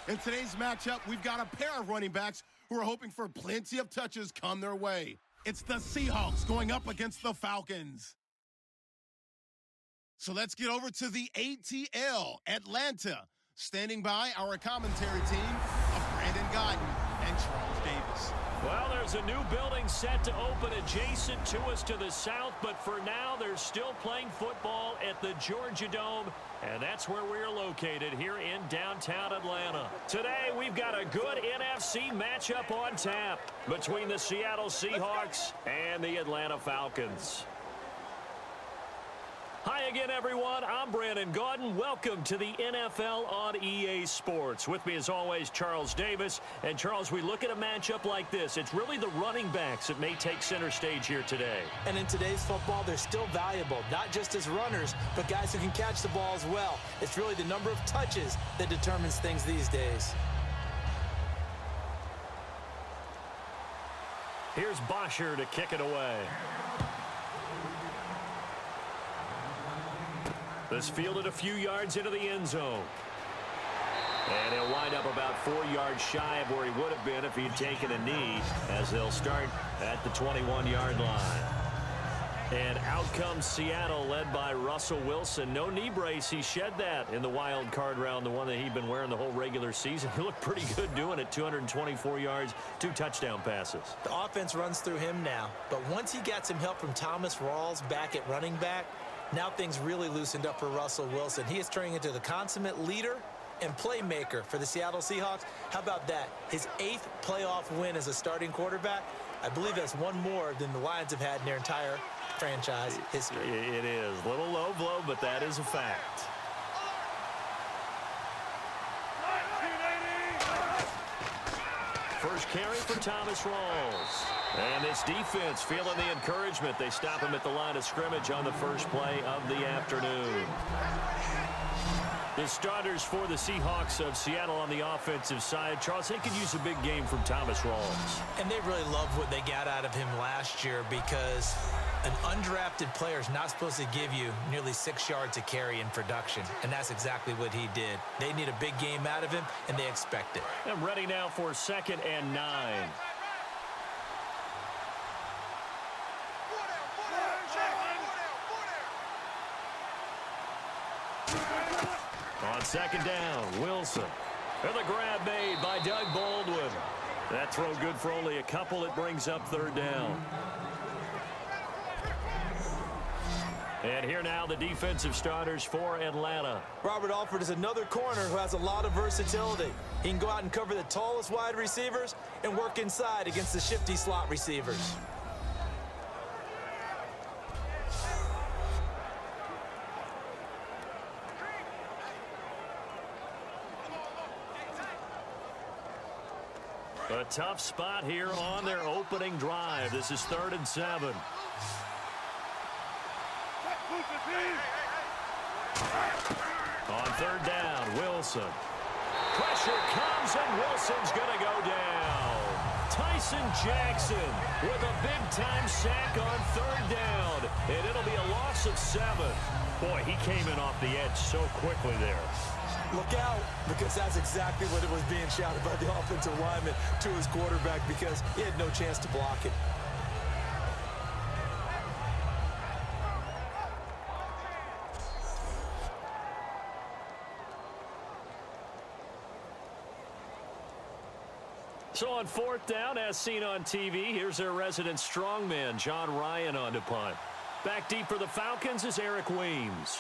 In today's matchup, we've got a pair of running backs who are hoping for plenty of touches come their way. It's the Seahawks going up against the Falcons. So let's get over to the ATL, Atlanta. Standing by our commentary team of Brandon Guyton and Charles Davis. Well, there's a new building set to open adjacent to us to the south, but for now, they're still playing football at the Georgia Dome, and that's where we're located here in downtown Atlanta. Today, we've got a good NFC matchup on tap between the Seattle Seahawks and the Atlanta Falcons. Hi again, everyone. I'm Brandon Guyton. Welcome to the NFL on EA Sports. With me, as always, Charles Davis. And, Charles, we look at a matchup like this. It's really the running backs that may take center stage here today. And in today's football, they're still valuable, not just as runners, but guys who can catch the ball as well. It's really the number of touches that determines things these days. Here's Bosher to kick it away. This fielded a few yards into the end zone. And he'll wind up about 4 yards shy of where he would have been if he'd taken a knee, as they'll start at the 21-yard line. And out comes Seattle, led by Russell Wilson. No knee brace. He shed that in the wild card round, the one that he'd been wearing the whole regular season. He looked pretty good doing it. 224 yards, 2 touchdown passes. The offense runs through him now. But once he got some help from Thomas Rawls back at running back, now things really loosened up for Russell Wilson. He is turning into the consummate leader and playmaker for the Seattle Seahawks. How about that? His 8th playoff win as a starting quarterback. I believe that's one more than the Lions have had in their entire franchise history. It is. A little low blow, but that is a fact. First carry for Thomas Rawls. And this defense feeling the encouragement. They stop him at the line of scrimmage on the first play of the afternoon. The starters for the Seahawks of Seattle on the offensive side. Charles, they could use a big game from Thomas Rawls. And they really love what they got out of him last year, because an undrafted player is not supposed to give you nearly 6 yards a carry in production. And that's exactly what he did. They need a big game out of him, and they expect it. And ready now for 2nd and 9. On 2nd down, Wilson. And the grab made by Doug Baldwin. That throw good for only a couple. It brings up 3rd down. And here now the defensive starters for Atlanta. Robert Alford is another corner who has a lot of versatility. He can go out and cover the tallest wide receivers and work inside against the shifty slot receivers. A tough spot here on their opening drive. This is 3rd and 7. On 3rd down, Wilson. Pressure comes, and Wilson's going to go down. Tyson Jackson with a big-time sack on 3rd down. And it'll be a loss of 7. Boy, he came in off the edge so quickly there. Look out, because that's exactly what it was being shouted by the offensive lineman to his quarterback, because he had no chance to block it. So on 4th down, as seen on TV, here's their resident strongman, John Ryan, on to punt. Back deep for the Falcons is Eric Weems.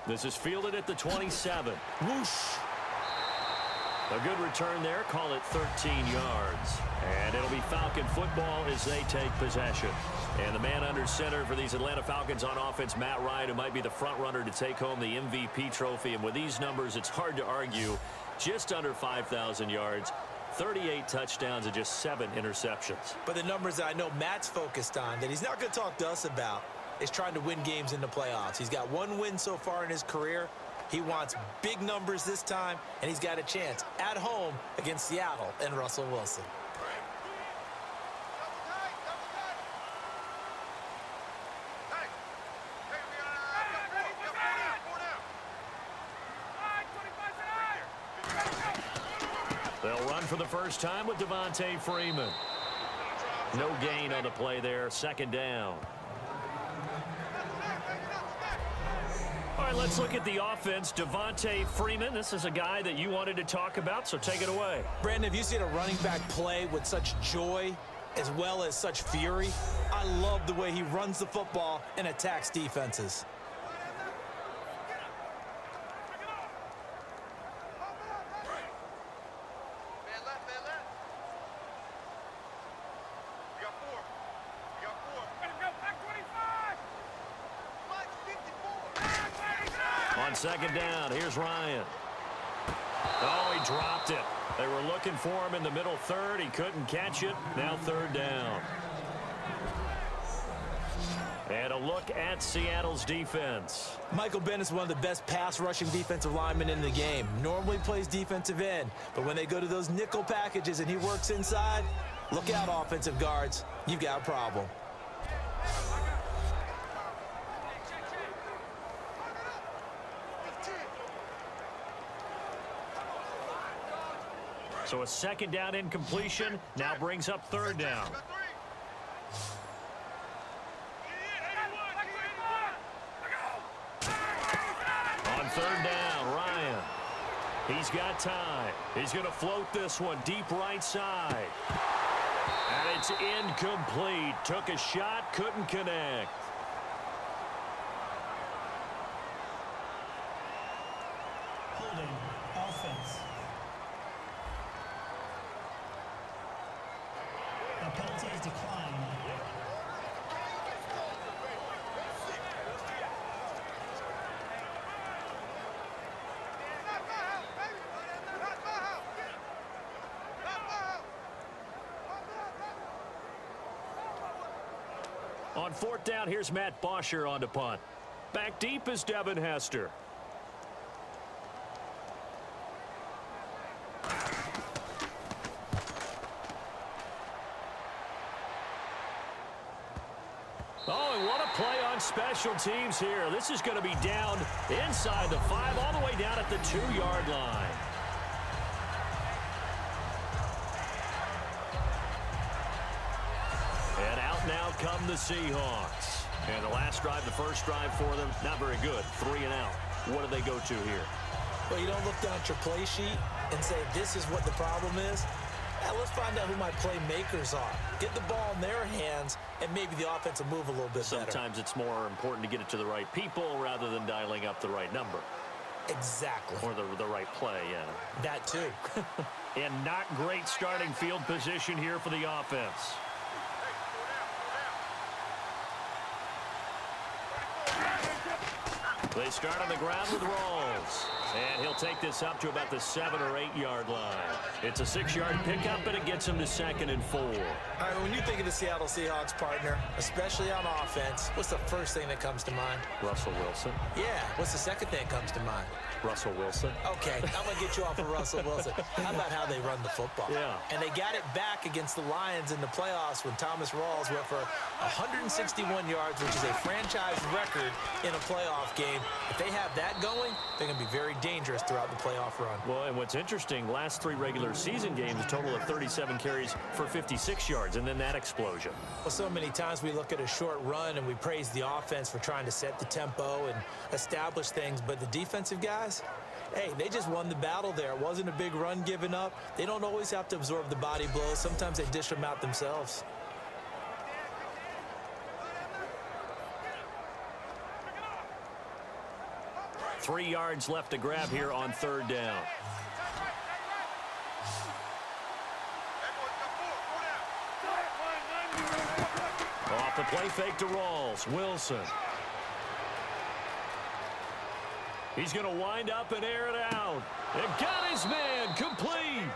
This is fielded at the 27. Whoosh! A good return there. Call it 13 yards. And it'll be Falcon football as they take possession. And the man under center for these Atlanta Falcons on offense, Matt Ryan, who might be the front runner to take home the MVP trophy. And with these numbers, it's hard to argue. Just under 5,000 yards, 38 touchdowns, and just 7 interceptions. But the numbers that I know Matt's focused on, that he's not going to talk to us about, is trying to win games in the playoffs. He's got 1 win so far in his career. He wants big numbers this time, and he's got a chance at home against Seattle and Russell Wilson. They'll run for the first time with Devontae Freeman. No gain on the play there. Second down. All right, let's look at the offense. Devontae Freeman, this is a guy that you wanted to talk about, so take it away. Brandon, have you seen a running back play with such joy as well as such fury? I love the way he runs the football and attacks defenses. On second down, here's Ryan. Oh, he dropped it. They were looking for him in the middle third. He couldn't catch it. Now third down. And a look at Seattle's defense. Michael Bennett is one of the best pass rushing defensive linemen in the game. Normally plays defensive end, but when they go to those nickel packages and he works inside, look out, offensive guards. You've got a problem. So a second down incompletion now brings up third down. On third down, Ryan. He's got time. He's going to float this one deep right side. And it's incomplete. Took a shot, couldn't connect. Holding offense. The penalty is declined. On fourth down, here's Matt Bosher on to punt. Back deep is Devin Hester. Oh, and what a play on special teams here. This is going to be down inside the 5, all the way down at the 2-yard line. And out now come the Seahawks. And the last drive, the first drive for them, not very good. 3 and out. What do they go to here? Well, you don't look down at your play sheet and say, this is what the problem is. Now let's find out who my playmakers are. Get the ball in their hands, and maybe the offense will move a little bit better. Sometimes it's more important to get it to the right people rather than dialing up the right number. Exactly. Or the right play, yeah. That too. And not great starting field position here for the offense. They start on the ground with Rawls. And he'll take this up to about the 7 or 8 yard line. It's a 6-yard pickup, and it gets him to 2nd and 4. All right, when you think of the Seattle Seahawks, partner, especially on offense, what's the first thing that comes to mind? Russell Wilson. Yeah, what's the second thing that comes to mind? Russell Wilson. Okay, I'm going to get you off of Russell Wilson. How about how they run the football? Yeah. And they got it back against the Lions in the playoffs when Thomas Rawls went for 161 yards, which is a franchise record in a playoff game. If they have that going, they're going to be very dangerous throughout the playoff run. Well, and what's interesting, last 3 regular season games, a total of 37 carries for 56 yards, and then that explosion. Well, so many times we look at a short run and we praise the offense for trying to set the tempo and establish things, but the defensive guys, hey, they just won the battle there. It wasn't a big run given up. They don't always have to absorb the body blows. Sometimes they dish them out themselves. Three yards left to grab here on third down. Off the play fake to Rawls. Wilson. He's going to wind up and air it out. And got his man complete.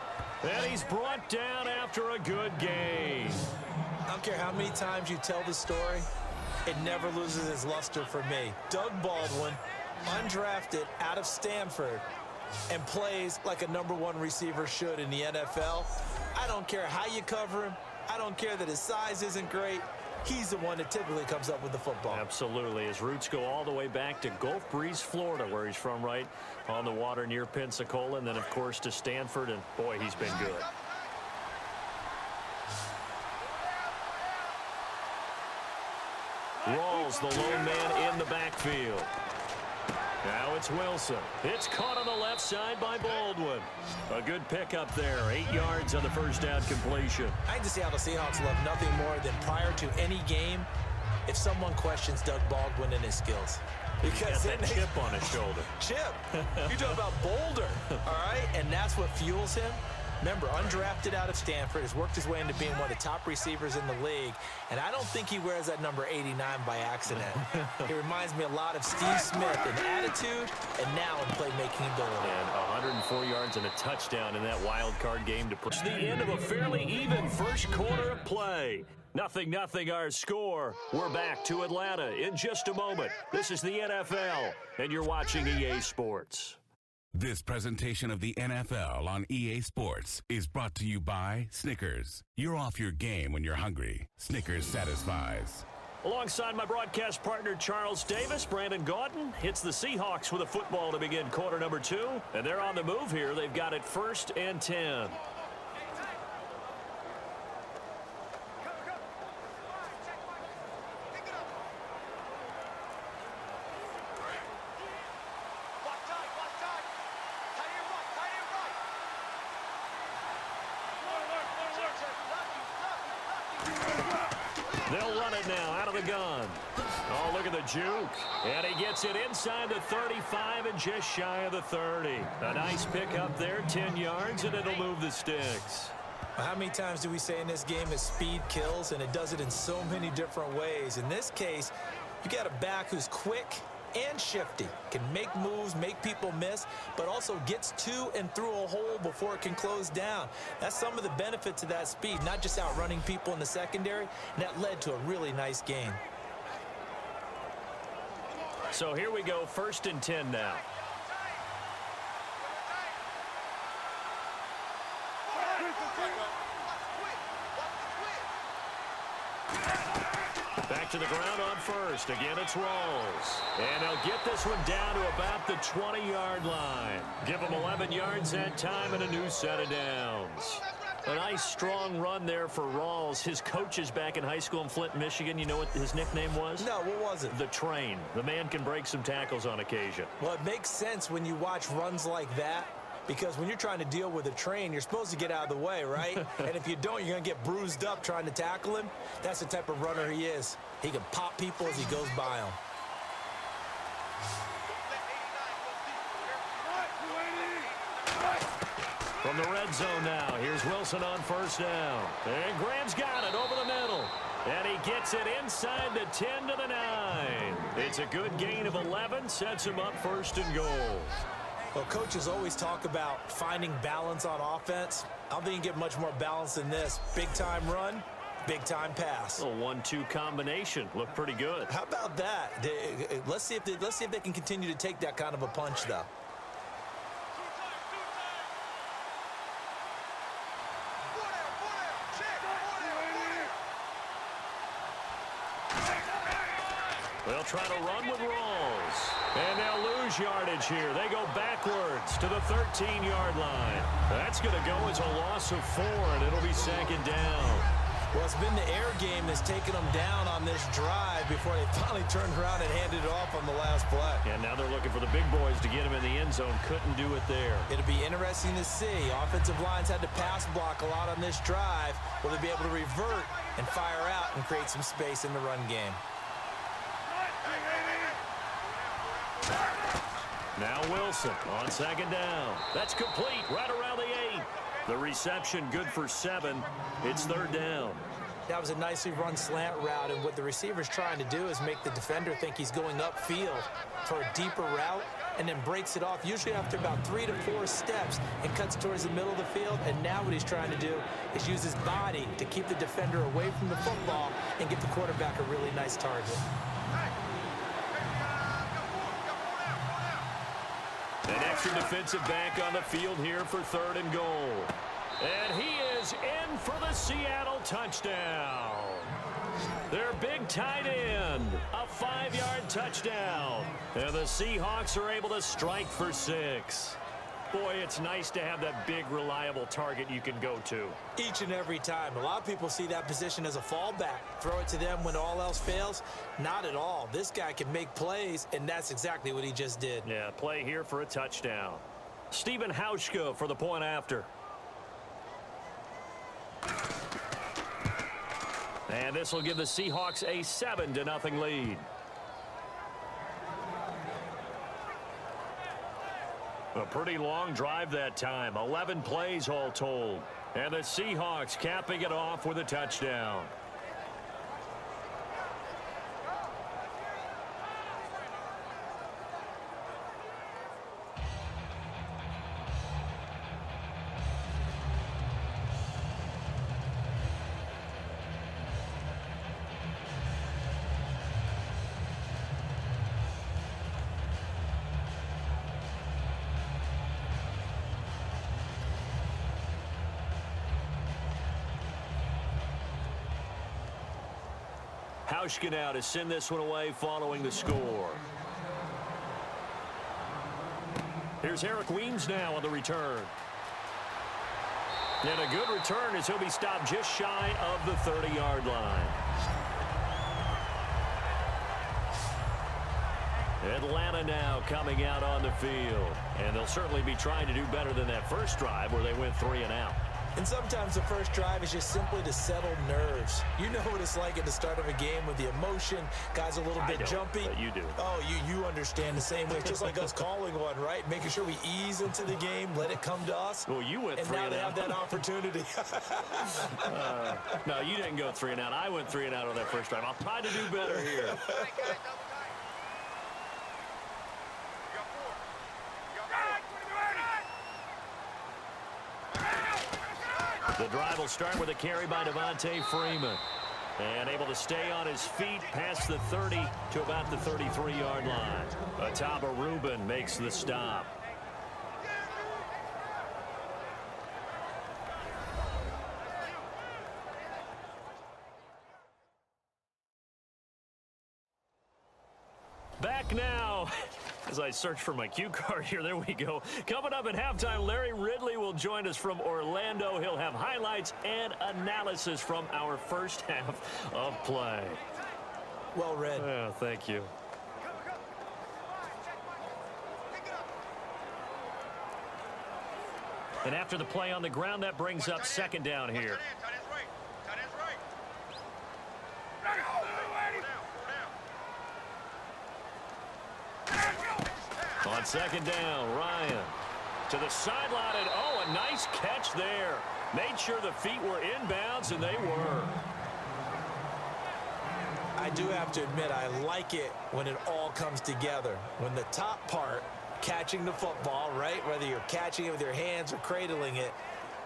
And he's brought down after a good gain. I don't care how many times you tell the story, it never loses its luster for me. Doug Baldwin, undrafted out of Stanford, and plays like a #1 receiver should in the NFL. I don't care how you cover him. I don't care that his size isn't great. he's the one that typically comes up with the football. Absolutely. His roots go all the way back to Gulf Breeze, Florida, where he's from, right on the water near Pensacola, and then, of course, to Stanford, and, boy, he's been good. Rawls, the lone man in the backfield. Now it's Wilson. It's caught on the left side by Baldwin. A good pickup there. 8 yards on the first down completion. I think the Seattle Seahawks love nothing more than prior to any game if someone questions Doug Baldwin and his skills. Because that chip on his shoulder. Chip. You're talking about Boulder, all right? And that's what fuels him. Remember, undrafted out of Stanford, has worked his way into being one of the top receivers in the league, and I don't think he wears that number 89 by accident. He reminds me a lot of Steve Smith in attitude and now in playmaking ability. And 104 yards and a touchdown in that wild card game to push the end of a fairly even first quarter of play. 0-0 our score. We're back to Atlanta in just a moment. This is the NFL, and you're watching EA Sports. This presentation of the NFL on EA Sports is brought to you by Snickers. You're off your game when you're hungry. Snickers satisfies. Alongside my broadcast partner, Charles Davis, Brandon Gaudin hits the Seahawks with a football to begin quarter number 2. And they're on the move here. They've got it 1st and 10. They'll run it now out of the gun. Oh, look at the juke. And he gets it inside the 35 and just shy of the 30. A nice pickup there, 10 yards, and it'll move the sticks. How many times do we say in this game is speed kills, and it does it in so many different ways. In this case, you got a back who's quick and shifty, can make moves, make people miss, but also gets to and through a hole before it can close down. That's some of the benefit to that speed, not just outrunning people in the secondary, and that led to a really nice game. So here we go, 1st and 10 now. Back to the ground on 1st. Again, it's Rawls. And they'll get this one down to about the 20-yard line. Give them 11 yards that time and a new set of downs. A nice, strong run there for Rawls. His coaches back in high school in Flint, Michigan, you know what his nickname was? No, what was it? The Train. The man can break some tackles on occasion. Well, it makes sense when you watch runs like that, because when you're trying to deal with a train, you're supposed to get out of the way, right? And if you don't, you're going to get bruised up trying to tackle him. That's the type of runner he is. He can pop people as he goes by them. From the red zone now, here's Wilson on 1st down. And Graham's got it over the middle. And he gets it inside the 10 to the 9. It's a good gain of 11, sets him up 1st and goal. Well, coaches always talk about finding balance on offense. I don't think you can get much more balance than this. Big-time run, big-time pass. A 1-2 combination. Looked pretty good. How about that? Let's see if they can continue to take that kind of a punch, though. They'll try to run with Rawls. And they'll lose yardage here. They go backwards to the 13-yard line. That's going to go as a loss of 4, and it'll be 2nd down. Well, it's been the air game that's taken them down on this drive before they finally turned around and handed it off on the last play. And now they're looking for the big boys to get him in the end zone. Couldn't do it there. It'll be interesting to see. Offensive lines had to pass block a lot on this drive. Will they be able to revert and fire out and create some space in the run game? Now Wilson on 2nd down. That's complete right around the 8. The reception good for 7. It's 3rd down. That was a nicely run slant route, and what the receiver's trying to do is make the defender think he's going upfield for a deeper route and then breaks it off, usually after about 3 to 4 steps, and cuts towards the middle of the field. And now what he's trying to do is use his body to keep the defender away from the football and get the quarterback a really nice target. An extra defensive back on the field here for 3rd and goal. And he is in for the Seattle touchdown. Their big tight end, a 5-yard touchdown. And the Seahawks are able to strike for 6. Boy, it's nice to have that big, reliable target you can go to. Each and every time. A lot of people see that position as a fallback. Throw it to them when all else fails. Not at all. This guy can make plays, and that's exactly what he just did. Yeah, play here for a touchdown. Stephen Hauschka for the point after. And this will give the Seahawks a 7-0 lead. A pretty long drive that time. 11 plays all told. And the Seahawks capping it off with a touchdown. Hauschka now to send this one away following the score. Here's Eric Weems now on the return. And a good return as he'll be stopped just shy of the 30-yard line. Atlanta now coming out on the field. And they'll certainly be trying to do better than that first drive where they went 3 and out. And sometimes the first drive is just simply to settle nerves. You know what it's like at the start of a game with the emotion. Guys a little bit jumpy. But you do. Oh, you understand the same way. It's just like us calling one, right? Making sure we ease into the game, let it come to us. Well, you went 3 and out. And now they have that opportunity. No, you didn't go 3 and out. I went 3 and out on that first drive. I'll try to do better here. The drive will start with a carry by Devontae Freeman. And able to stay on his feet past the 30 to about the 33-yard line. Ataba Rubin makes the stop. Back now. As I search for my cue card here, there we go. Coming up at halftime, Larry Ridley will join us from Orlando. He'll have highlights and analysis from our first half of play. Well read. Yeah, thank you. And after the play on the ground, that brings up second down here. On second down, Ryan to the sideline, and oh, a nice catch there. Made sure the feet were inbounds, and they were. I do have to admit, I like it when it all comes together. When the top part, catching the football, right, whether you're catching it with your hands or cradling it,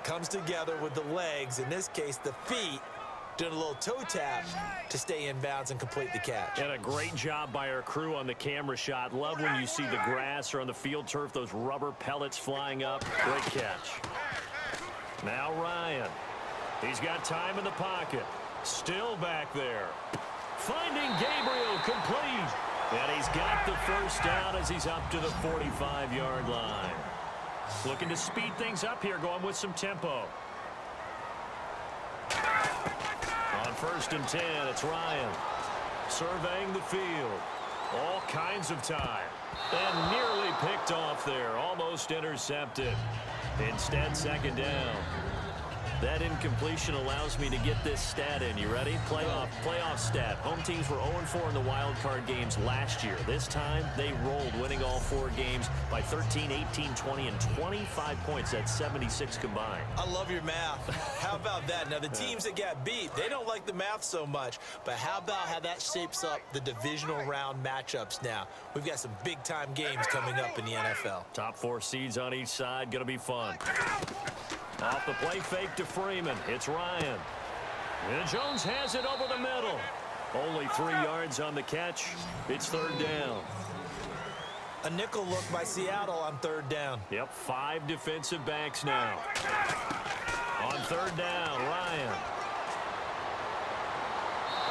comes together with the legs, in this case the feet, doing a little toe tap to stay in bounds and complete the catch. And a great job by our crew on the camera shot. Love when you see the grass or on the field turf, those rubber pellets flying up. Great catch. Now Ryan. He's got time in the pocket. Still back there. Finding Gabriel complete. And he's got the first down as he's up to the 45-yard line. Looking to speed things up here, going with some tempo. On 1st and 10, it's Ryan surveying the field. All kinds of time. And nearly picked off there. Almost intercepted. Instead, second down. That incompletion allows me to get this stat in. You ready? Playoff stat. Home teams were 0-4 in the wild card games last year. This time, they rolled, winning all 4 games by 13, 18, 20, and 25 points. That's 76 combined. I love your math. How about that? Now, the teams that got beat, they don't like the math so much. But how about how that shapes up the divisional round matchups now? We've got some big-time games coming up in the NFL. Top 4 seeds on each side. Going to be fun. Off the play fake to Freeman. It's Ryan. And Jones has it over the middle. Only 3 yards on the catch. It's 3rd down. A nickel look by Seattle on 3rd down. Yep, 5 defensive backs now. On 3rd down, Ryan.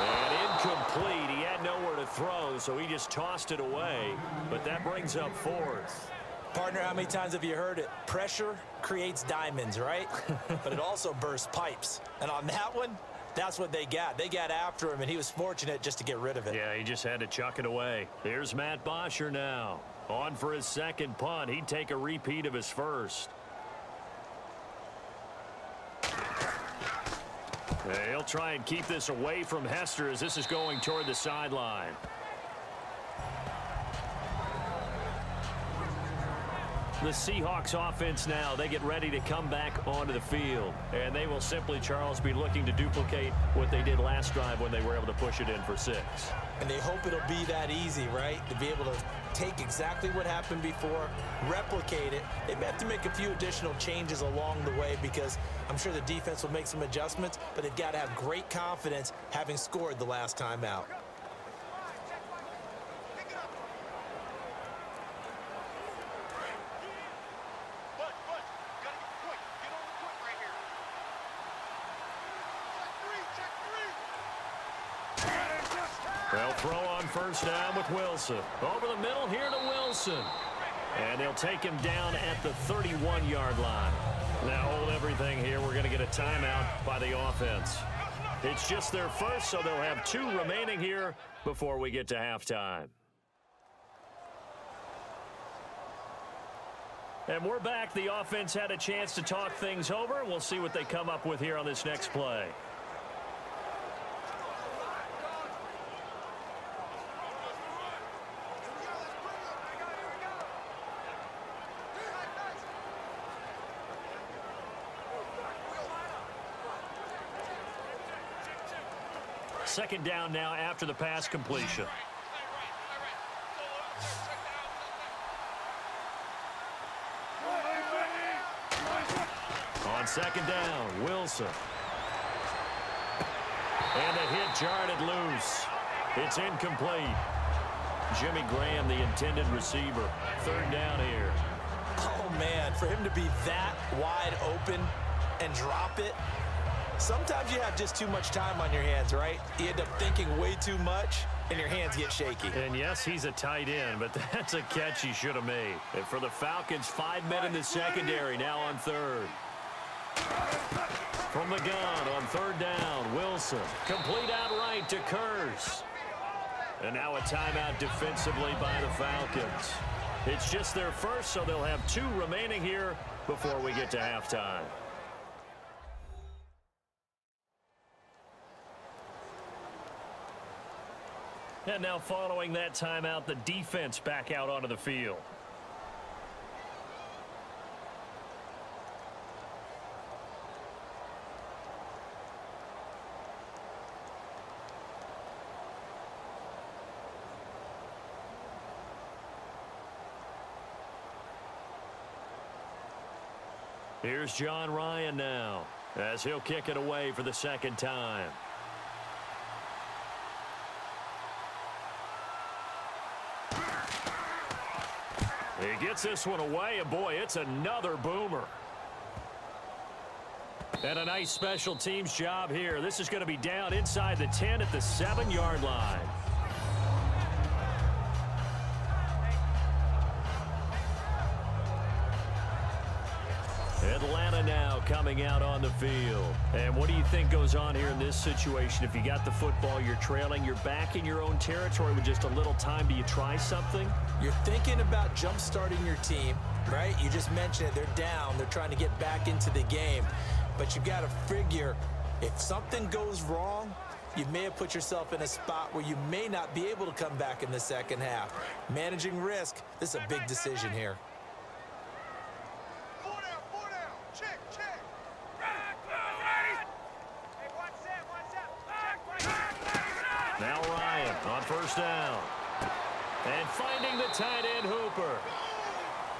And incomplete. He had nowhere to throw, so he just tossed it away. But that brings up fourth. Partner, how many times have you heard it? Pressure creates diamonds, right? But it also bursts pipes. And on that one, that's what they got. They got after him, and he was fortunate just to get rid of it. Yeah, he just had to chuck it away. Here's Matt Bosher now. On for his second punt. He'd take a repeat of his first. He'll try and keep this away from Hester as this is going toward the sideline. The Seahawks offense now, they get ready to come back onto the field. And they will simply, Charles, be looking to duplicate what they did last drive when they were able to push it in for 6. And they hope it'll be that easy, right? To be able to take exactly what happened before, replicate it. They may have to make a few additional changes along the way because I'm sure the defense will make some adjustments, but they've got to have great confidence having scored the last time out. They'll throw on first down with Wilson. Over the middle here to Wilson. And they'll take him down at the 31-yard line. Now hold everything here. We're going to get a timeout by the offense. It's just their first, so they'll have 2 remaining here before we get to halftime. And we're back. The offense had a chance to talk things over. We'll see what they come up with here on this next play. Second down now after the pass completion. On second down, Wilson. And a hit jarred it loose. It's incomplete. Jimmy Graham, the intended receiver. Third down here. Oh, man, for him to be that wide open and drop it, sometimes you have just too much time on your hands, right? You end up thinking way too much, and your hands get shaky. And yes, he's a tight end, but that's a catch he should have made. And for the Falcons, 5 men in the secondary now on third. From the gun on third down, Wilson. Complete outright to Kurz. And now a timeout defensively by the Falcons. It's just their first, so they'll have 2 remaining here before we get to halftime. And now following that timeout, the defense back out onto the field. Here's John Ryan now as he'll kick it away for the second time. He gets this one away, and boy, it's another boomer. And a nice special teams job here. This is going to be down inside the 10 at the 7-yard line. Atlanta now coming out on the field. And what do you think goes on here in this situation? If you got the football, you're trailing, you're back in your own territory with just a little time. Do you try something? You're thinking about jump-starting your team, right? You just mentioned it. They're down. They're trying to get back into the game. But you got to figure if something goes wrong, you may have put yourself in a spot where you may not be able to come back in the second half. Managing risk, this is a big decision here. Now Ryan on first down. And finding the tight end Hooper.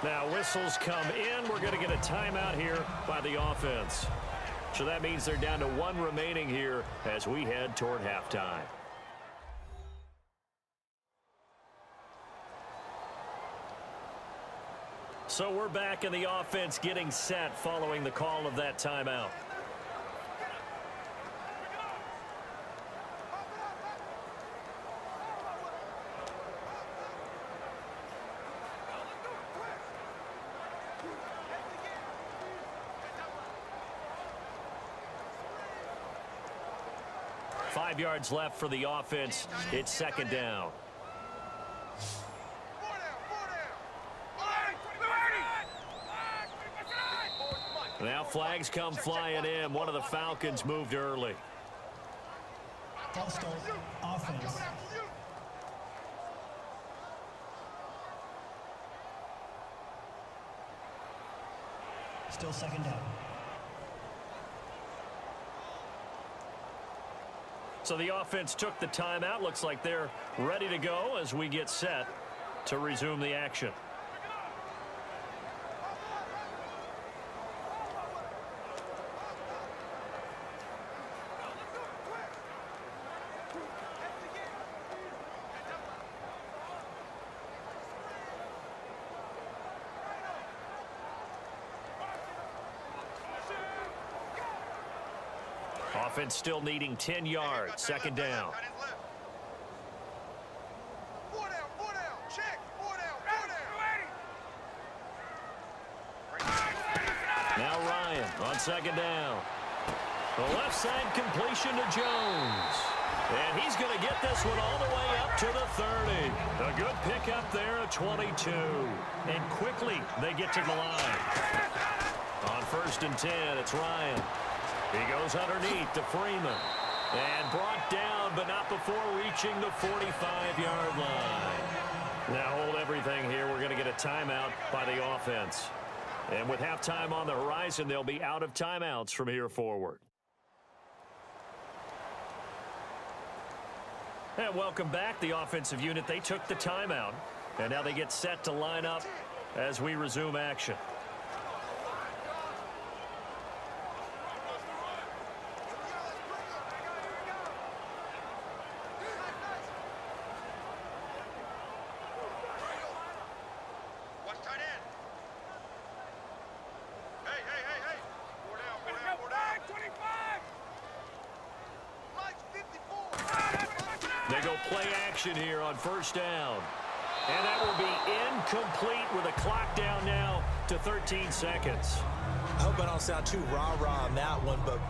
Now whistles come in. We're going to get a timeout here by the offense. So that means they're down to 1 remaining here as we head toward halftime. So we're back in the offense getting set following the call of that timeout. 5 yards left for the offense. It's second down. Now flags come flying in. One of the Falcons moved early. False start, offense. Still second down. So the offense took the timeout. Looks like they're ready to go as we get set to resume the action. Offense still needing 10 yards. Second down. Now Ryan on second down. The left side completion to Jones. And he's going to get this one all the way up to the 30. A good pickup there at 22. And quickly they get to the line. On 1st and 10, it's Ryan. He goes underneath to Freeman. And brought down, but not before reaching the 45-yard line. Now hold everything here. We're going to get a timeout by the offense. And with halftime on the horizon, they'll be out of timeouts from here forward. And welcome back. The offensive unit, they took the timeout. And now they get set to line up as we resume action. They go play action here on 1st down. And that will be incomplete with a clock down now to 13 seconds. I hope I don't sound too rah-rah on that one, but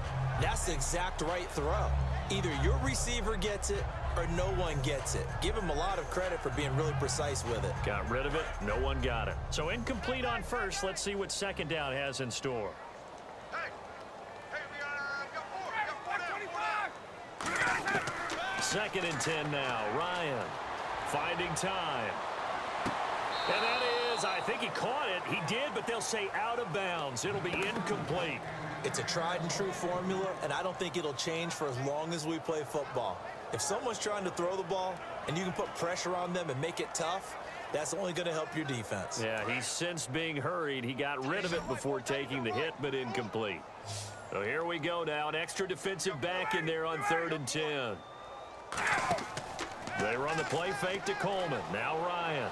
that's the exact right throw. Either your receiver gets it or no one gets it. Give him a lot of credit for being really precise with it. Got rid of it. No one got it. So incomplete on 1st. Let's see what 2nd down has in store. Second and 10 now. Ryan finding time. And that is, I think he caught it. He did, but they'll say out of bounds. It'll be incomplete. It's a tried and true formula, and I don't think it'll change for as long as we play football. If someone's trying to throw the ball and you can put pressure on them and make it tough, that's only going to help your defense. Yeah, he's since being hurried. He got rid of it before taking the hit, but incomplete. So here we go now. An extra defensive back in there on 3rd and 10. They run the play fake to Coleman. Now Ryan.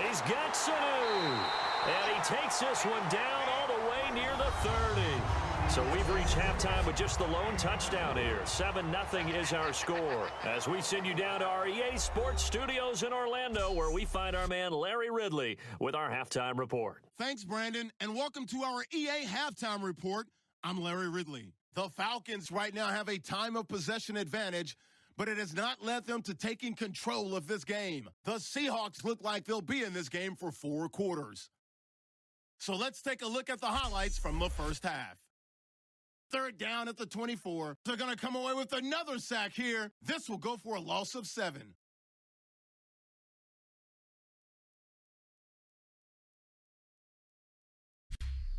He's got Sanu. And he takes this one down all the way near the 30. So we've reached halftime with just the lone touchdown here. 7-0 is our score. As we send you down to our EA Sports Studios in Orlando, where we find our man Larry Ridley with our halftime report. Thanks, Brandon, and welcome to our EA Halftime Report. I'm Larry Ridley. The Falcons right now have a time of possession advantage, but it has not led them to taking control of this game. The Seahawks look like they'll be in this game for 4 quarters. So let's take a look at the highlights from the first half. 3rd down at the 24. They're going to come away with another sack here. This will go for a loss of 7.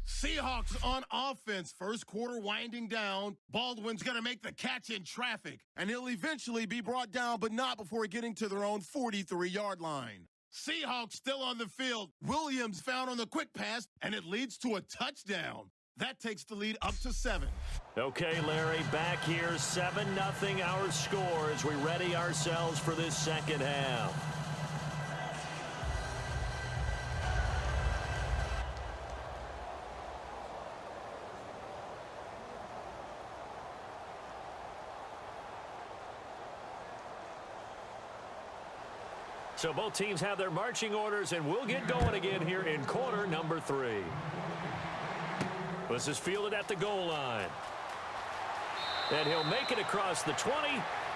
Seahawks on offense. First quarter winding down. Baldwin's going to make the catch in traffic, and he'll eventually be brought down, but not before getting to their own 43-yard line. Seahawks still on the field. Williams found on the quick pass, and it leads to a touchdown. That takes the lead up to 7. Okay, Larry, back here, 7-0 our score as we ready ourselves for this second half. So both teams have their marching orders, and we'll get going again here in quarter number 3. This is fielded at the goal line. And he'll make it across the 20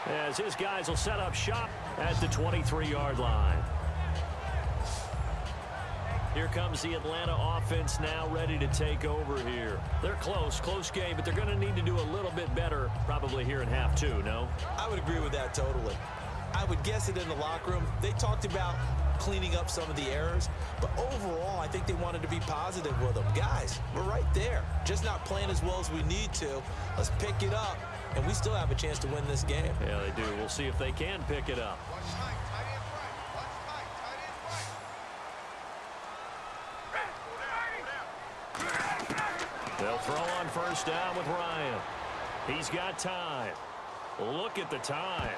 as his guys will set up shop at the 23-yard line. Here comes the Atlanta offense now ready to take over here. They're close game, but they're going to need to do a little bit better probably here in half two, no? I would agree with that totally. I would guess it in the locker room. They talked about cleaning up some of the errors, but overall, I think they wanted to be positive with them. Guys, we're right there. Just not playing as well as we need to. Let's pick it up, and we still have a chance to win this game. Yeah, they do. We'll see if they can pick it up. They'll throw on first down with Ryan. He's got time. Look at the time.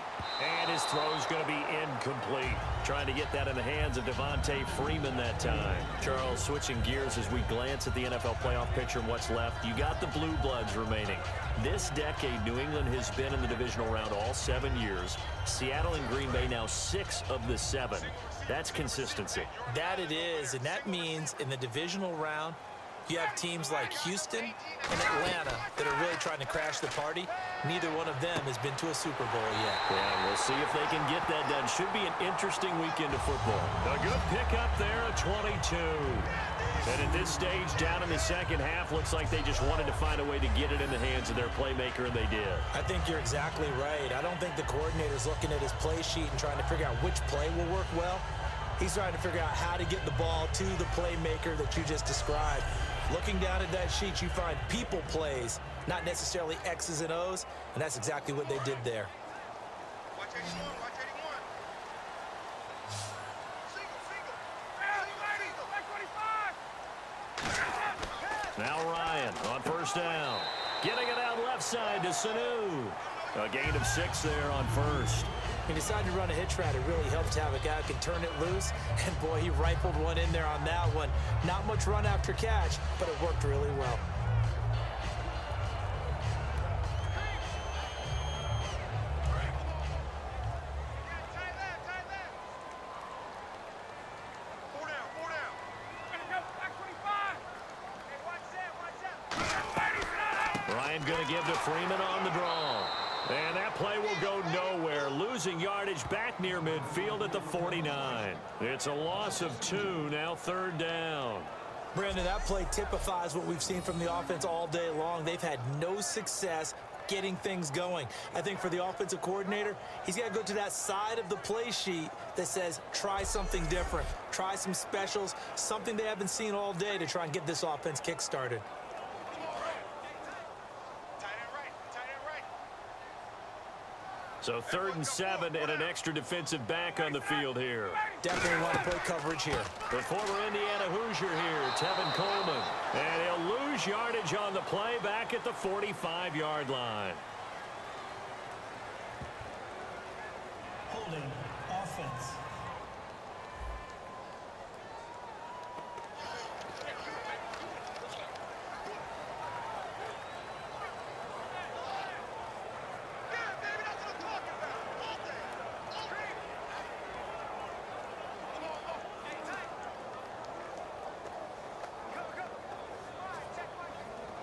And his throw's going to be incomplete. Trying to get that in the hands of Devontae Freeman that time. Charles, switching gears as we glance at the NFL playoff picture and what's left. You got the Blue Bloods remaining. This decade, New England has been in the divisional round all 7 years. Seattle and Green Bay now 6 of the 7. That's consistency. That it is, and that means in the divisional round, you have teams like Houston and Atlanta that are really trying to crash the party. Neither one of them has been to a Super Bowl yet. Yeah, we'll see if they can get that done. Should be an interesting weekend of football. A good pickup there, a 22. And at this stage, down in the second half, looks like they just wanted to find a way to get it in the hands of their playmaker, and they did. I think you're exactly right. I don't think the coordinator's looking at his play sheet and trying to figure out which play will work well. He's trying to figure out how to get the ball to the playmaker that you just described. Looking down at that sheet, you find people plays, not necessarily X's and O's, and that's exactly what they did there. Watch 81, watch 81. Now Ryan on first down. Getting it out left side to Sanu. A gain of 6 there on first. He decided to run a hitch route. It really helps to have a guy who can turn it loose. And, boy, he rifled one in there on that one. Not much run after catch, but it worked really well. Ryan going to give to Freeman on the draw. And that play will go nowhere. Losing yardage back near midfield at the 49. It's a loss of 2, now third down. Brandon, that play typifies what we've seen from the offense all day long. They've had no success getting things going. I think for the offensive coordinator, he's got to go to that side of the play sheet that says try something different. Try some specials, something they haven't seen all day to try and get this offense kick-started. So 3rd and 7 and an extra defensive back on the field here. Definitely want to play coverage here. The former Indiana Hoosier here, Tevin Coleman. And he'll lose yardage on the play back at the 45-yard line. Holding offense.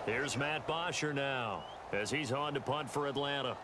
Here's Matt Bosher now as he's on to punt for Atlanta.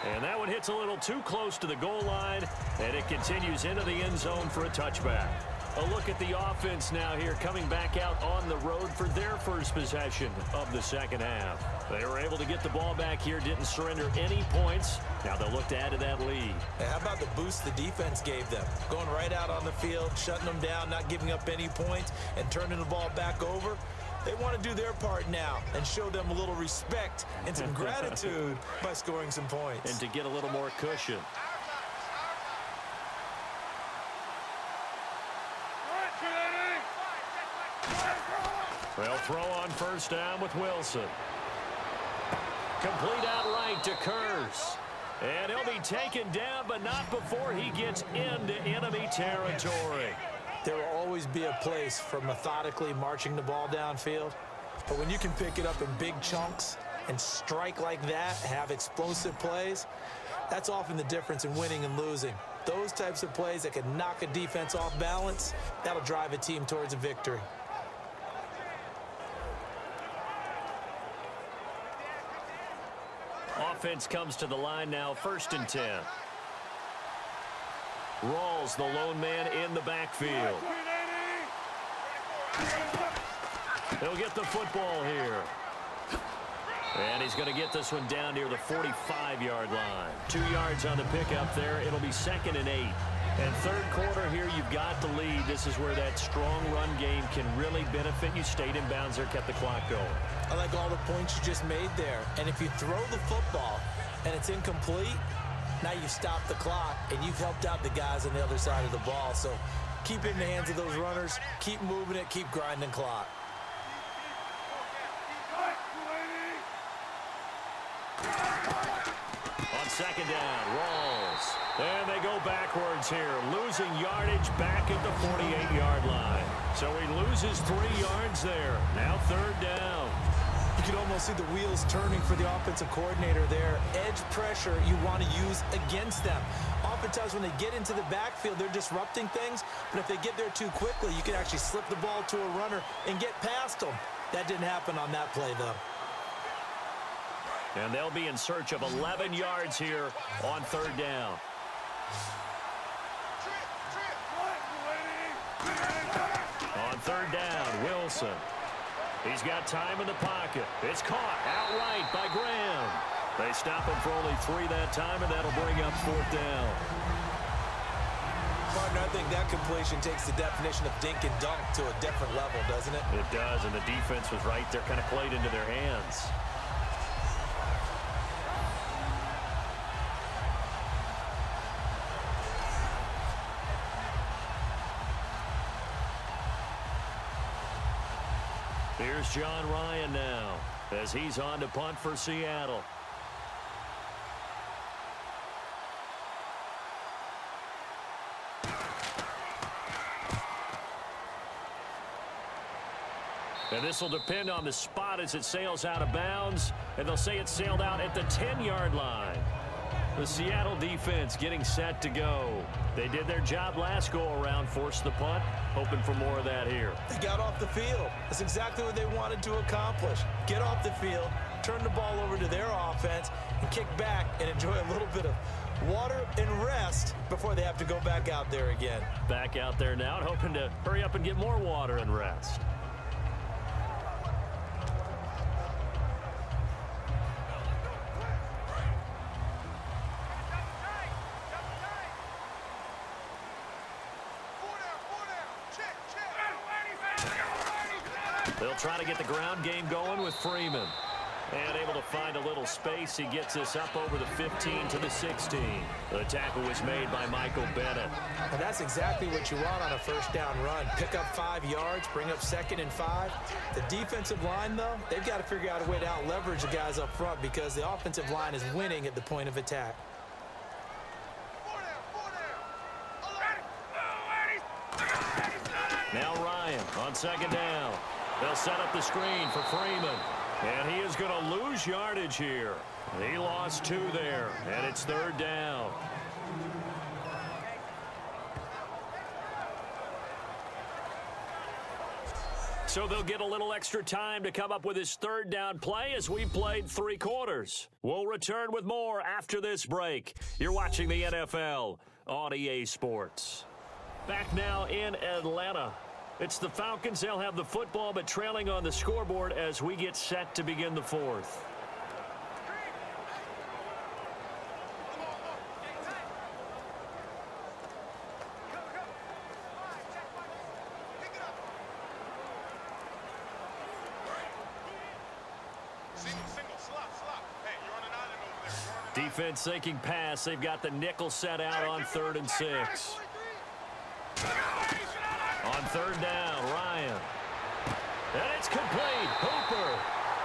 And that one hits a little too close to the goal line, and it continues into the end zone for a touchback. A look at the offense now here, coming back out on the road for their first possession of the second half. They were able to get the ball back here, didn't surrender any points. Now they'll look to add to that lead. Hey, how about the boost the defense gave them? Going right out on the field, shutting them down, not giving up any points, and turning the ball back over. They want to do their part now and show them a little respect and some gratitude by scoring some points. And to get a little more cushion. They'll throw on first down with Wilson. Complete outright to Kurz. And he'll be taken down, but not before he gets into enemy territory. There will always be a place for methodically marching the ball downfield. But when you can pick it up in big chunks and strike like that, have explosive plays, That's often the difference in winning and losing. Those types of plays that can knock a defense off balance, that'll drive a team towards a victory. Offense comes to the line now, 1st and 10. Rawls, the lone man in the backfield. He'll get the football here. And he's going to get this one down near the 45-yard line. 2 yards on the pickup there. It'll be 2nd and 8. And third quarter here, you've got the lead. This is where that strong run game can really benefit you. Stayed in bounds there, kept the clock going. I like all the points you just made there. And if you throw the football and it's incomplete, now you stop the clock and you've helped out the guys on the other side of the ball. So keep it in the hands of those runners. Keep moving it. Keep grinding clock. On 2nd down, Rawls. And they go backwards here, losing yardage back at the 48-yard line. So he loses 3 yards there. Now 3rd down. You can almost see the wheels turning for the offensive coordinator there. Edge pressure you want to use against them. Oftentimes when they get into the backfield, they're disrupting things. But if they get there too quickly, you can actually slip the ball to a runner and get past them. That didn't happen on that play, though. And they'll be in search of 11 yards here on 3rd down. On 3rd down, Wilson. He's got time in the pocket. It's caught outright by Graham. They stop him for only 3 that time, and that'll bring up 4th down. Partner, I think that completion takes the definition of dink and dunk to a different level, doesn't it? It does, and the defense was right there, kind of played into their hands. Here's John Ryan now as he's on to punt for Seattle. And this will depend on the spot as it sails out of bounds. And they'll say it sailed out at the 10-yard line. The Seattle defense getting set to go. They did their job last go-around, forced the punt, hoping for more of that here. They got off the field. That's exactly what they wanted to accomplish. Get off the field, turn the ball over to their offense, and kick back and enjoy a little bit of water and rest before they have to go back out there again. Back out there now and hoping to hurry up and get more water and rest. They'll try to get the ground game going with Freeman. And able to find a little space. He gets this up over the 15 to the 16. The tackle was made by Michael Bennett. And that's exactly what you want on a 1st down run. Pick up 5 yards, bring up 2nd and 5. The defensive line, though, they've got to figure out a way to out-leverage the guys up front because the offensive line is winning at the point of attack. Now Ryan on 2nd down. They'll set up the screen for Freeman. And he is going to lose yardage here. He lost 2 there, and it's 3rd down. So they'll get a little extra time to come up with his 3rd down play as we played 3 quarters. We'll return with more after this break. You're watching the NFL on EA Sports. Back now in Atlanta. It's the Falcons. They'll have the football, but trailing on the scoreboard as we get set to begin the 4th. Defense sinking pass. They've got the nickel set out on 3rd and 6. On 3rd down, Ryan. And it's complete. Hooper.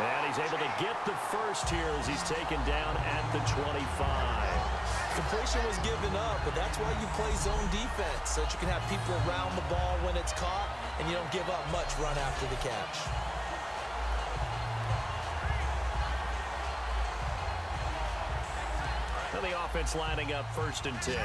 And he's able to get the first here as he's taken down at the 25. Completion was given up, but that's why you play zone defense, so that you can have people around the ball when it's caught, and you don't give up much run after the catch. And the offense lining up 1st and 10.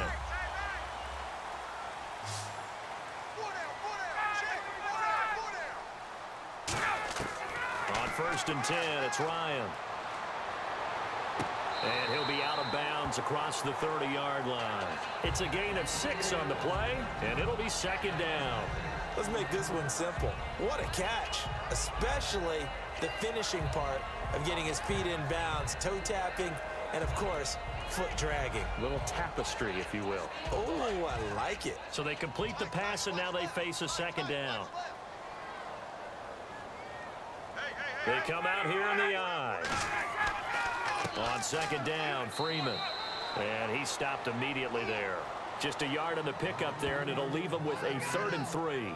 On 1st and 10, it's Ryan. And he'll be out of bounds across the 30-yard line. It's a gain of 6 on the play, and it'll be 2nd down. Let's make this one simple. What a catch, especially the finishing part of getting his feet in bounds, toe tapping, and of course, foot dragging. A little tapestry, if you will. Oh, I like it. So they complete the pass, and now they face a 2nd down. They come out here in the I. On 2nd down, Freeman. And he stopped immediately there. Just a yard on the pickup there, and it'll leave him with a 3rd and 3.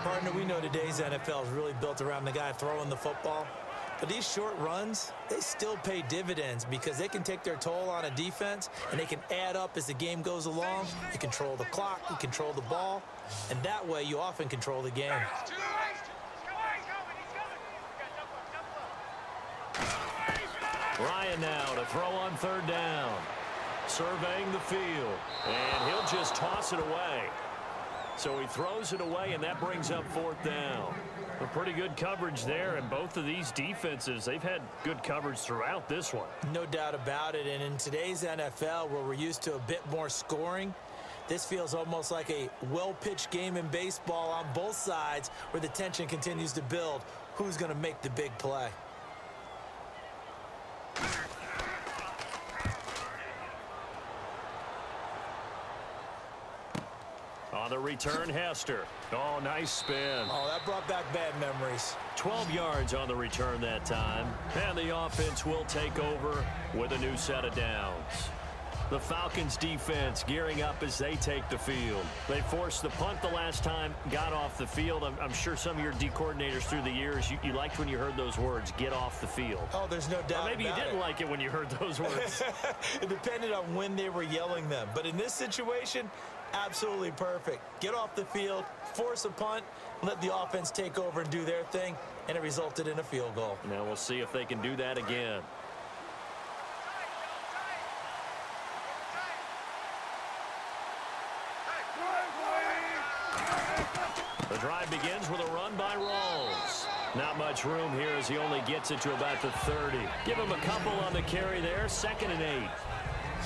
Partner, we know today's NFL is really built around the guy throwing the football. But these short runs, they still pay dividends because they can take their toll on a defense, and they can add up as the game goes along. You control the clock, you control the ball, and that way you often control the game. Ryan now to throw on 3rd down. Surveying the field, and he'll just toss it away. So he throws it away, and that brings up 4th down. A pretty good coverage there, and both of these defenses, they've had good coverage throughout this one. No doubt about it, and in today's NFL, where we're used to a bit more scoring, this feels almost like a well-pitched game in baseball on both sides where the tension continues to build. Who's going to make the big play? On the return, Hester. Oh, nice spin. Oh, that brought back bad memories. 12 yards on the return that time. And the offense will take over with a new set of downs. The Falcons defense gearing up as they take the field. They forced the punt the last time, got off the field. I'm sure some of your D coordinators through the years, you liked when you heard those words, get off the field. Oh, there's no doubt. Or maybe you didn't like it when you heard those words. It depended on when they were yelling them. But in this situation, absolutely perfect. Get off the field, force a punt, let the offense take over and do their thing, and it resulted in a field goal. Now we'll see if they can do that again. The drive begins with a run by Rawls. Not much room here as he only gets it to about the 30. Give him a couple on the carry there, 2nd and 8.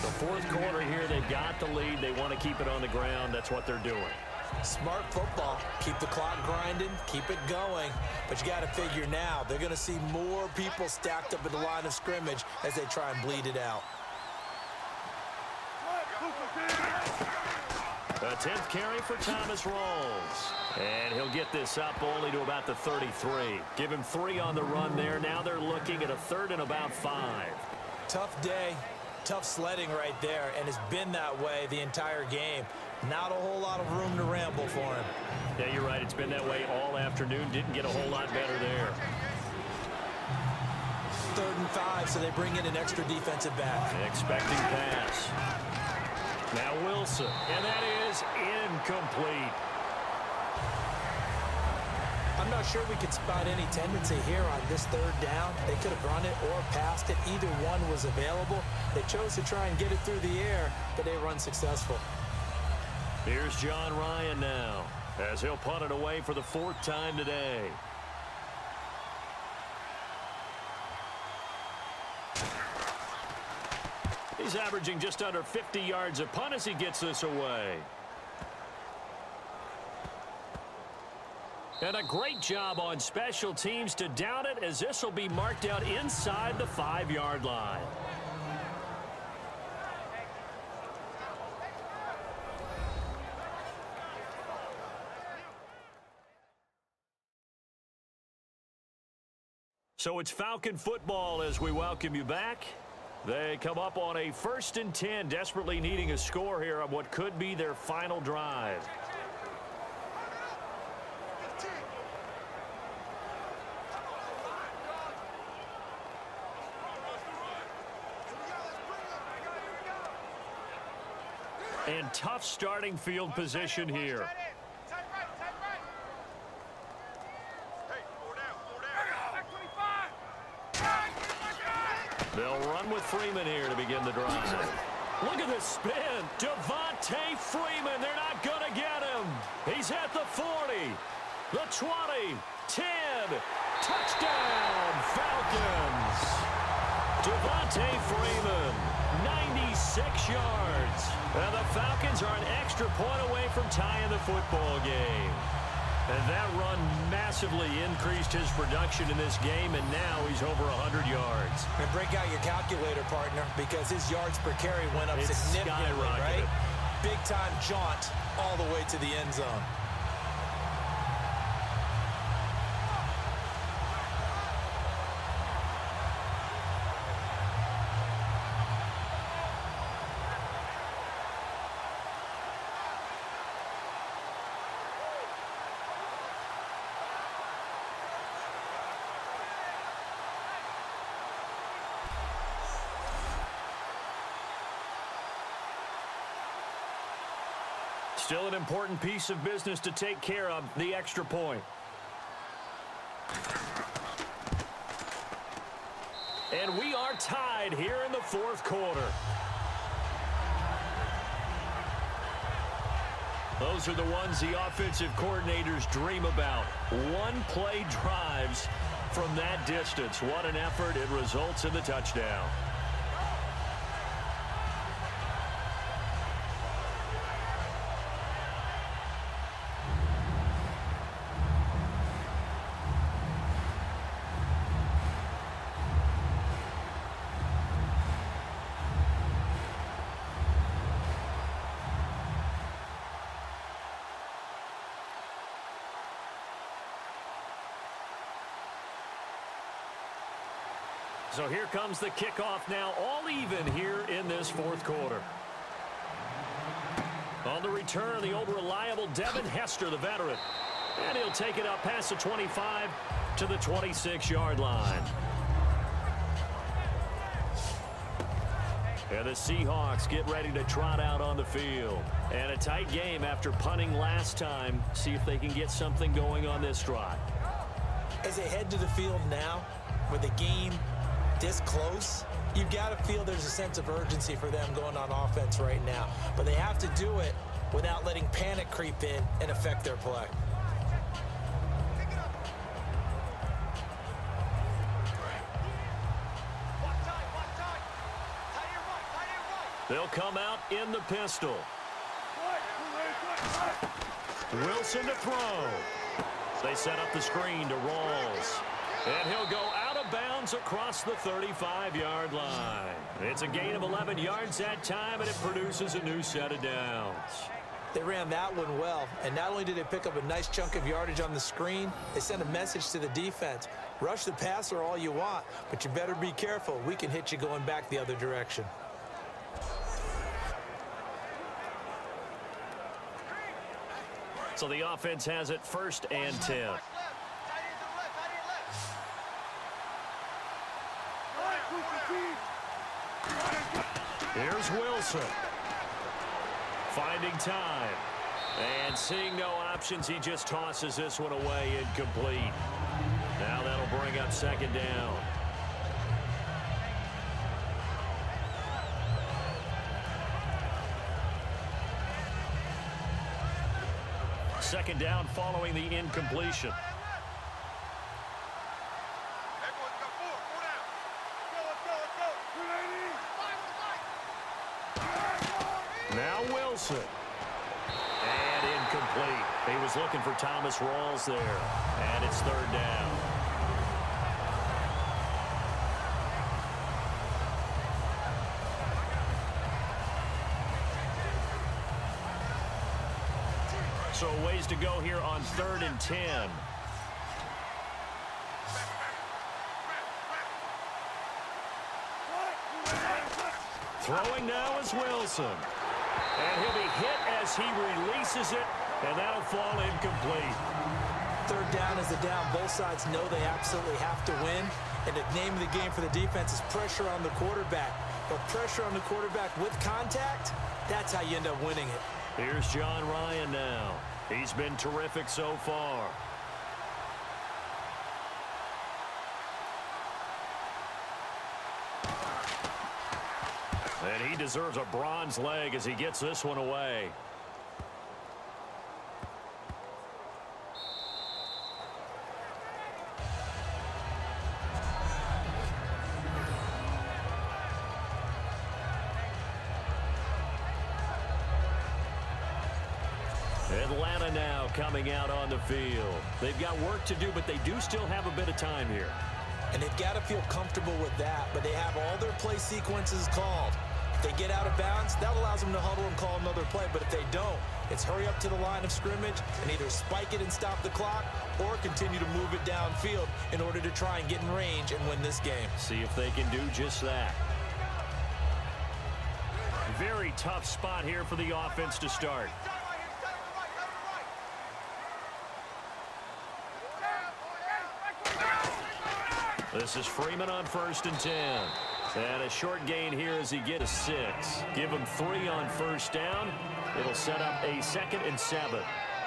The 4th quarter here, they've got the lead. They want to keep it on the ground. That's what they're doing. Smart football. Keep the clock grinding, keep it going. But you got to figure now, they're going to see more people stacked up at the line of scrimmage as they try and bleed it out. A 10th carry for Thomas Rawls. And he'll get this up only to about the 33. Give him 3 on the run there. Now they're looking at a 3rd and about 5. Tough day, tough sledding right there, and it's been that way the entire game. Not a whole lot of room to ramble for him. Yeah, you're right. It's been that way all afternoon. Didn't get a whole lot better there. 3rd and 5, so they bring in an extra defensive back. Expecting pass. Now Wilson, and that is incomplete. I'm not sure we could spot any tendency here on this 3rd down. They could have run it or passed it. Either one was available. They chose to try and get it through the air, but they run successful. Here's John Ryan now, as he'll punt it away for the 4th time today. He's averaging just under 50 yards a punt as he gets this away. And a great job on special teams to down it, as this will be marked out inside the 5-yard line. So it's Falcon football as we welcome you back. They come up on a 1st and 10, desperately needing a score here on what could be their final drive. And tough starting field position here. They'll run with Freeman here to begin the drive. Look at this spin. Devontae Freeman, they're not going to get him. He's at the 40, the 20, 10. Touchdown, Falcons. Devontae Freeman, 96 yards. And the Falcons are an extra point away from tying the football game. And that run massively increased his production in this game, and now he's over 100 yards. And break out your calculator, partner, because his yards per carry went up It's significantly, skyrocketed. right? Big-time jaunt all the way to the end zone. Still an important piece of business to take care of, the extra point. And we are tied here in the fourth quarter. Those are the ones the offensive coordinators dream about. One-play drives from that distance. What an effort. It results in the touchdown. So here comes the kickoff now, all even here in this fourth quarter. On the return, the old reliable Devin Hester, the veteran. And he'll take it up past the 25 to the 26-yard line. And the Seahawks get ready to trot out on the field. And a tight game after punting last time. See if they can get something going on this drive. As they head to the field now, with the game this close, you've got to feel there's a sense of urgency for them going on offense right now. But they have to do it without letting panic creep in and affect their play. They'll come out in the pistol. Wilson to throw. They set up the screen to Rawls. And he'll go out of bounds across the 35-yard line. It's a gain of 11 yards that time, and it produces a new set of downs. They ran that one well, and not only did they pick up a nice chunk of yardage on the screen, they sent a message to the defense. Rush the passer all you want, but you better be careful. We can hit you going back the other direction. So the offense has it 1st and 10. Here's Wilson. Finding time. And seeing no options, he just tosses this one away, incomplete. Now that'll bring up 2nd down. Second down following the incompletion. Now Wilson. And incomplete. He was looking for Thomas Rawls there. And it's 3rd down. So a ways to go here on 3rd and 10. Throwing now is Wilson. And he'll be hit as he releases it, and that'll fall incomplete. 3rd down is the down. Both sides know they absolutely have to win. And the name of the game for the defense is pressure on the quarterback. But pressure on the quarterback with contact, that's how you end up winning it. Here's John Ryan now. He's been terrific so far. And he deserves a bronze leg as he gets this one away. Atlanta now coming out on the field. They've got work to do, but they do still have a bit of time here. And they've got to feel comfortable with that, but they have all their play sequences called. If they get out of bounds, that allows them to huddle and call another play. But if they don't, it's hurry up to the line of scrimmage and either spike it and stop the clock or continue to move it downfield in order to try and get in range and win this game. See if they can do just that. Very tough spot here for the offense to start. This is Freeman on 1st and 10. And a short gain here as he gets 6. Give him 3 on 1st down. It'll set up a 2nd and 7.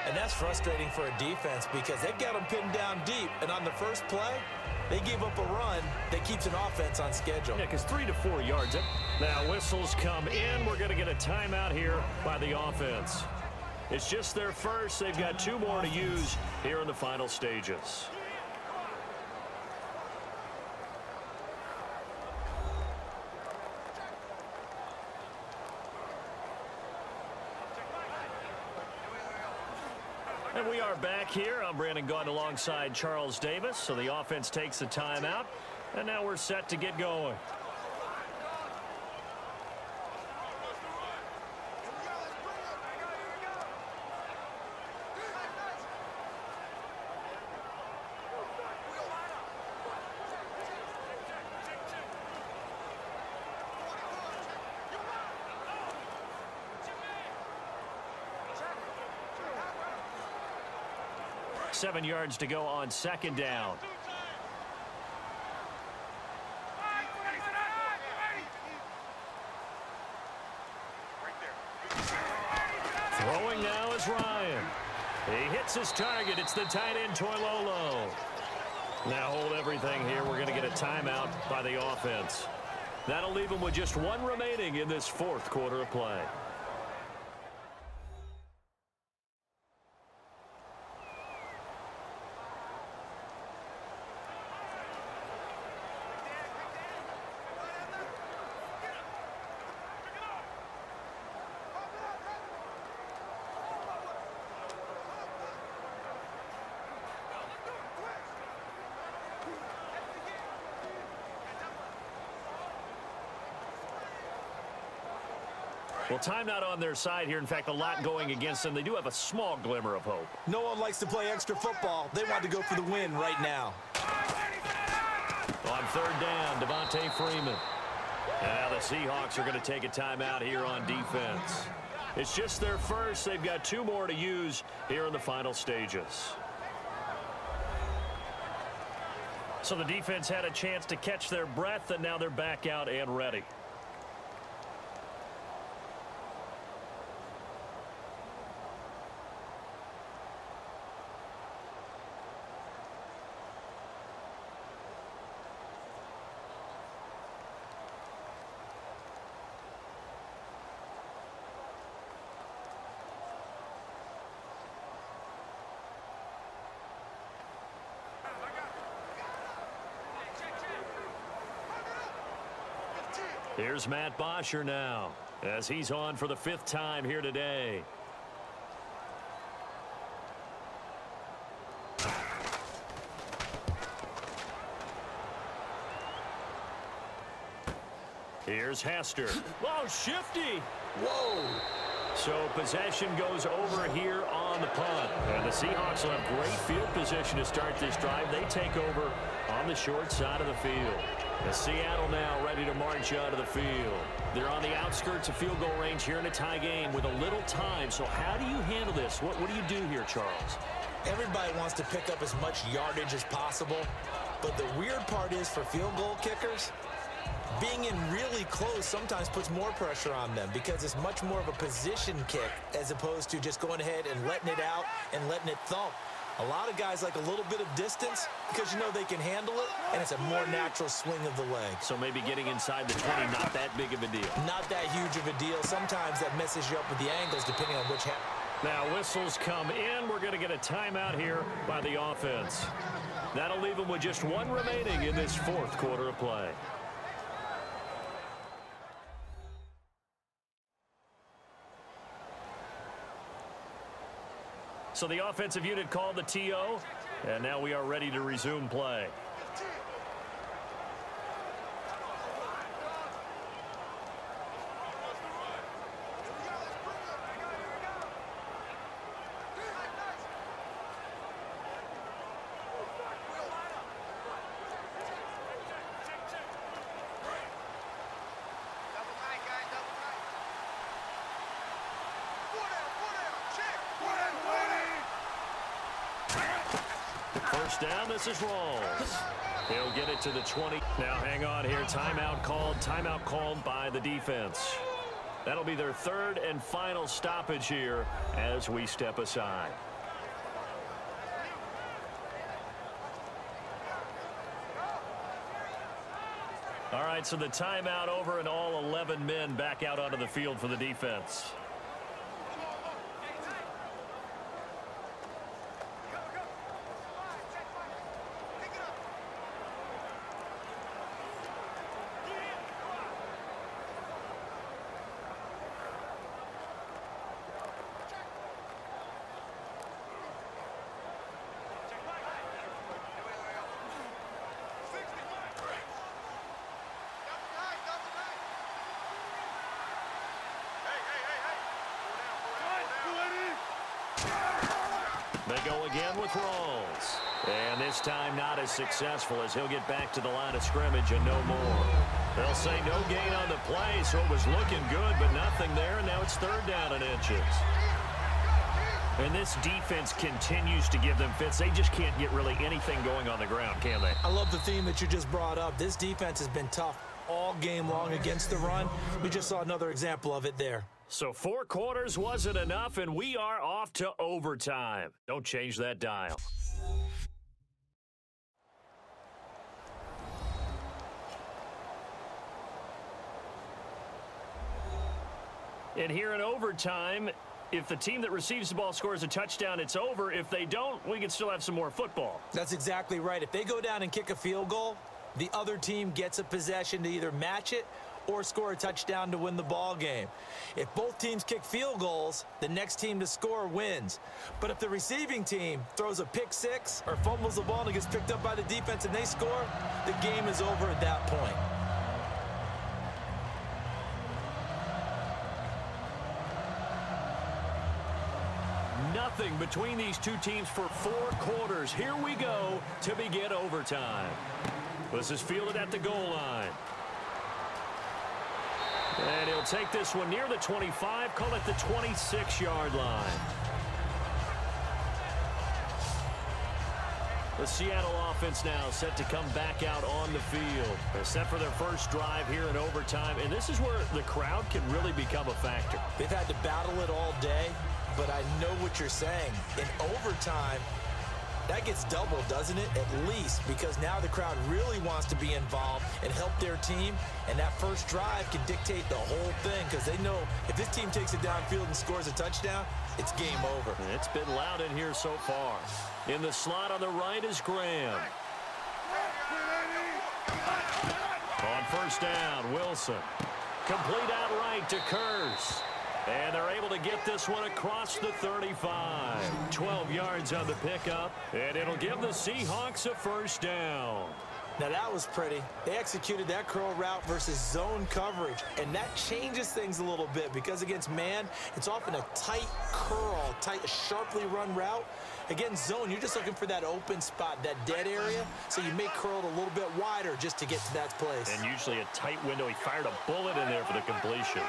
And that's frustrating for a defense because they've got them pinned down deep. And on the first play, they gave up a run that keeps an offense on schedule. Yeah, because 3 to 4 yards. Now whistles come in. We're going to get a timeout here by the offense. It's just their first. They've got 2 more to use here in the final stages. And we are back here. I'm Brandon Gaudin alongside Charles Davis. So the offense takes a timeout. And now we're set to get going. Seven yards to go on 2nd down. Throwing now is Ryan. He hits his target. It's the tight end, Toilolo. Now hold everything here. We're going to get a timeout by the offense. That'll leave them with just 1 remaining in this 4th quarter of play. Well, time not on their side here. In fact, a lot going against them. They do have a small glimmer of hope. No one likes to play extra football. They want to go for the win right now. On 3rd down, Devontae Freeman. And now the Seahawks are going to take a timeout here on defense. It's just their first. They've got 2 more to use here in the final stages. So the defense had a chance to catch their breath, and now they're back out and ready. Here's Matt Bosher now as he's on for the 5th time here today. Here's Hester. Oh, shifty. Whoa. So possession goes over here on the punt. And the Seahawks will have great field position to start this drive. They take over on the short side of the field. And Seattle now ready to march out of the field. They're on the outskirts of field goal range here in a tie game with a little time. So how do you handle this? What do you do here, Charles? Everybody wants to pick up as much yardage as possible. But the weird part is for field goal kickers, being in really close sometimes puts more pressure on them because it's much more of a position kick as opposed to just going ahead and letting it out and letting it thump. A lot of guys like a little bit of distance because you know they can handle it, and it's a more natural swing of the leg. So maybe getting inside the 20, not that big of a deal. Not that huge of a deal. Sometimes that messes you up with the angles depending on which hand. Now whistles come in. We're going to get a timeout here by the offense. That'll leave them with just one remaining in this fourth quarter of play. So the offensive unit called the TO, and now we are ready to resume play. First down, this is Rawls. He'll get it to the 20. Now hang on here. Timeout called by the defense. That'll be their third and final stoppage here as we step aside. All right, so the timeout over and all 11 men back out onto the field for the defense. They go again with Rawls. And this time not as successful as he'll get back to the line of scrimmage and no more. They'll say no gain on the play, so it was looking good, but nothing there, and now it's third down and inches. And this defense continues to give them fits. They just can't get really anything going on the ground, can they? I love the theme that you just brought up. This defense has been tough all game long against the run. We just saw another example of it there. So 4 quarters wasn't enough, and we are off to overtime. Don't change that dial. And here in overtime, if the team that receives the ball scores a touchdown, it's over. If they don't, we can still have some more football. That's exactly right. If they go down and kick a field goal, the other team gets a possession to either match it or score a touchdown to win the ball game. If both teams kick field goals, the next team to score wins. But if the receiving team throws a pick six or fumbles the ball and it gets picked up by the defense and they score, the game is over at that point. Nothing between these two teams for 4 quarters. Here we go to begin overtime. This is fielded at the goal line. And he'll take this one near the 25, call it the 26-yard line. The Seattle offense now set to come back out on the field. They're set for their first drive here in overtime, and this is where the crowd can really become a factor. They've had to battle it all day, but I know what you're saying. In overtime, that gets doubled, doesn't it? At least, because now the crowd really wants to be involved and help their team, and that first drive can dictate the whole thing because they know if this team takes it downfield and scores a touchdown, it's game over. It's been loud in here so far. In the slot on the right is Graham. On first down, Wilson. Complete outright to Curse. And they're able to get this one across the 35. 12 yards on the pickup, and it'll give the Seahawks a first down. Now that was pretty. They executed that curl route versus zone coverage, and that changes things a little bit because against man, it's often a tight curl, sharply run route. Against zone, you're just looking for that open spot, that dead area, so you may curl it a little bit wider just to get to that place. And usually a tight window. He fired a bullet in there for the completion.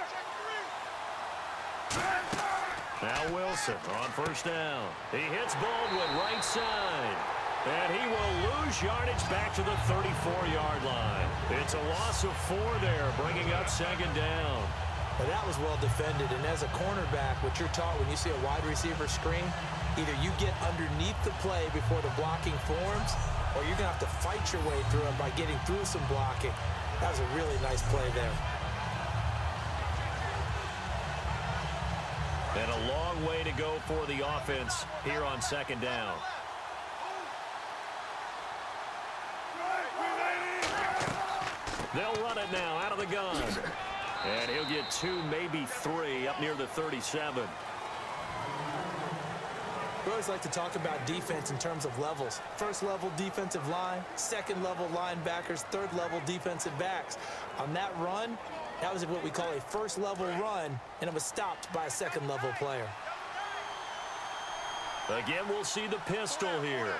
Now Wilson on first down. He hits Baldwin right side. And he will lose yardage back to the 34-yard line. It's a loss of 4 there, bringing up second down. Now that was well defended, and as a cornerback, what you're taught when you see a wide receiver screen, Either you get underneath the play before the blocking forms, or you're going to have to fight your way through it by getting through some blocking. That was a really nice play there. And a long way to go for the offense here on second down. They'll run it now out of the gun. And he'll get 2, maybe 3 up near the 37. We always like to talk about defense in terms of levels. First level defensive line, second level linebackers, third level defensive backs. On that run, that was what we call a first level run, and it was stopped by a second level player. Again, we'll see the pistol here.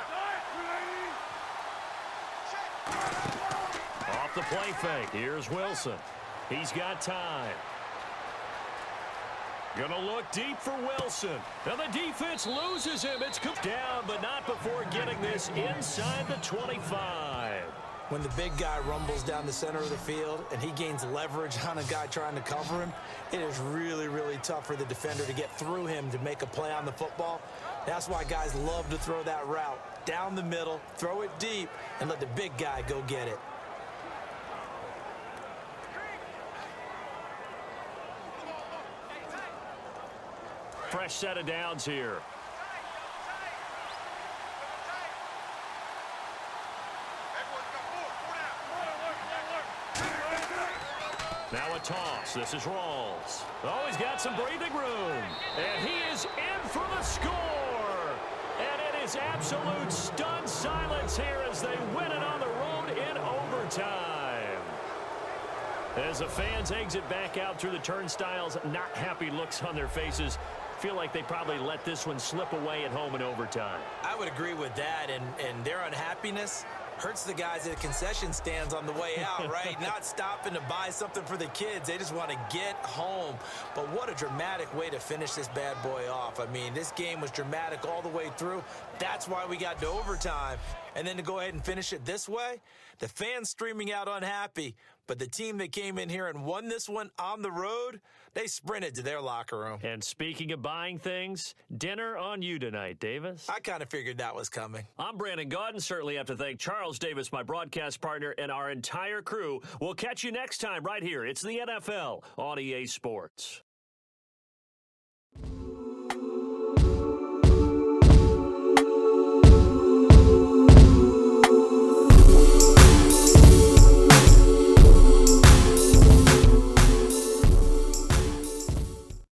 Off the play fake. Here's Wilson. He's got time. Gonna look deep for Wilson. Now the defense loses him. It's come down, but not before getting this inside the 25. When the big guy rumbles down the center of the field and he gains leverage on a guy trying to cover him, it is really, really tough for the defender to get through him to make a play on the football. That's why guys love to throw that route down the middle, throw it deep, and let the big guy go get it. Fresh set of downs here. Now a toss. This is Rawls. Oh, he's got some breathing room. And he is in for the score. And it is absolute stunned silence here as they win it on the road in overtime. As the fans exit back out through the turnstiles, not happy looks on their faces. Feel like they probably let this one slip away at home in overtime. I would agree with that, and their unhappiness hurts the guys at the concession stands on the way out, right? Not stopping to buy something for the kids. They just want to get home. But what a dramatic way to finish this bad boy off. I mean, this game was dramatic all the way through. That's why we got to overtime. And then to go ahead and finish it this way, the fans streaming out unhappy. But the team that came in here and won this one on the road, they sprinted to their locker room. And speaking of buying things, dinner on you tonight, Davis. I kind of figured that was coming. I'm Brandon Gaudin. Certainly have to thank Charles Davis, my broadcast partner, and our entire crew. We'll catch you next time right here. It's the NFL on EA Sports.